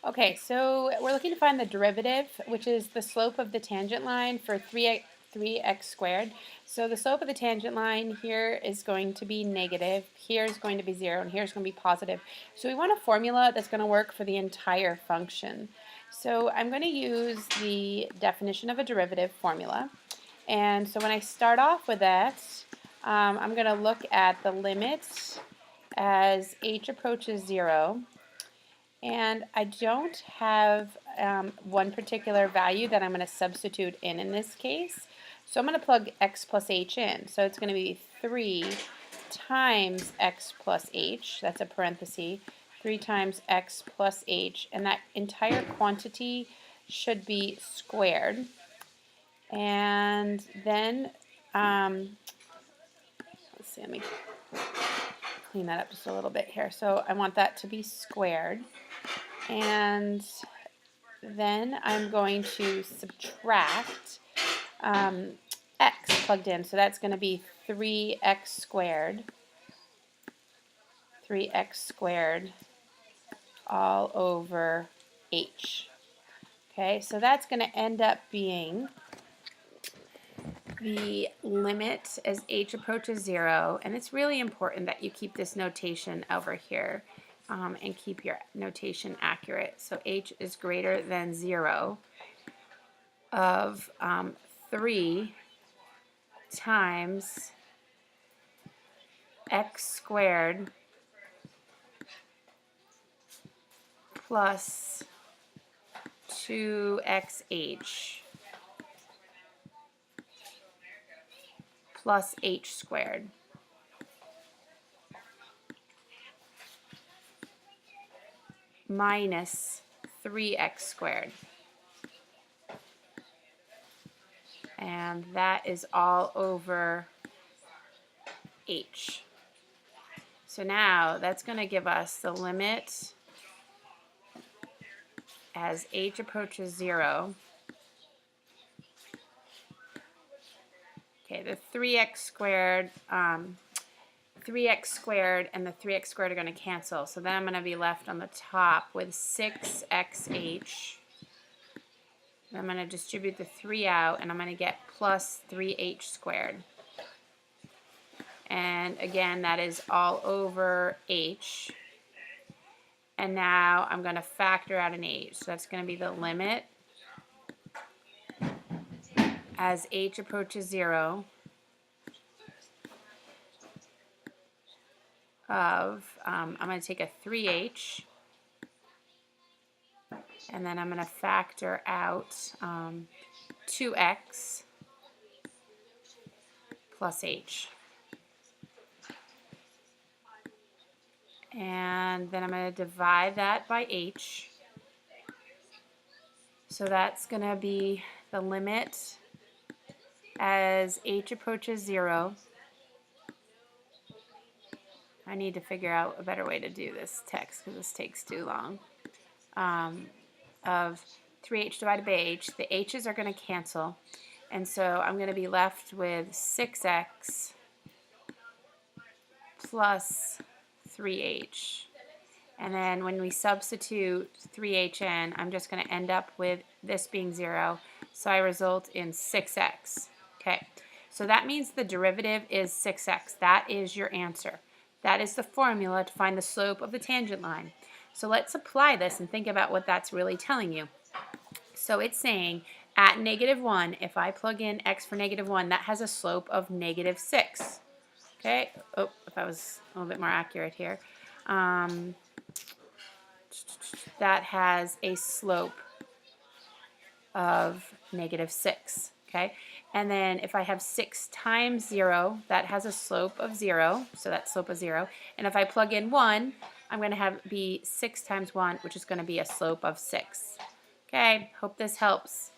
Okay, so we're looking to find the derivative, which is the slope of the tangent line for 3x squared. So the slope of the tangent line here is going to be negative, here is going to be 0, and here is going to be positive. So we want a formula that's going to work for the entire function. So I'm going to use the definition of a derivative formula. And so when I start off with that, I'm going to look at the limit as h approaches 0. And I don't have one particular value that I'm going to substitute in this case. So I'm going to plug x plus h in. So it's going to be 3 times x plus h, that's a parenthesis, 3 times x plus h, and that entire quantity should be squared. And then, let's see, let me clean that up just a little bit here. So I want that to be squared. And then I'm going to subtract x plugged in. So that's going to be 3x squared all over h. Okay, so that's going to end up being the limit as h approaches 0. And it's really important that you keep this notation over here. And keep your notation accurate. So h is greater than 0 of 3 times x squared plus 2xh plus h squared. Minus 3x squared. And that is all over h. So now that's going to give us the limit as h approaches 0. Okay, the 3x squared and the 3x squared are going to cancel. So then I'm going to be left on the top with 6xh. I'm going to distribute the 3 out, and I'm going to get plus 3h squared. And again, that is all over h. And now I'm going to factor out an h. So that's going to be the limit as h approaches 0 of, I'm going to take a 3h, and then I'm going to factor out 2x plus h. And then I'm going to divide that by h. So that's going to be the limit as h approaches 0. I need to figure out a better way to do this text because this takes too long. Of 3h divided by h. The h's are going to cancel. And so I'm going to be left with 6x plus 3h. And then when we substitute 3h in, I'm just going to end up with this being 0. So I result in 6x. Okay, so that means the derivative is 6x. That is your answer. That is the formula to find the slope of the tangent line. So let's apply this and think about what that's really telling you. So it's saying at -1, if I plug in x for -1, that has a slope of -6. Okay, oh, if I was a little bit more accurate here. That has a slope of -6. Okay, and then if I have 6 times 0, that has a slope of 0, so that's slope of 0. And if I plug in 1, I'm going to be 6 times 1, which is going to be a slope of 6. Okay, hope this helps.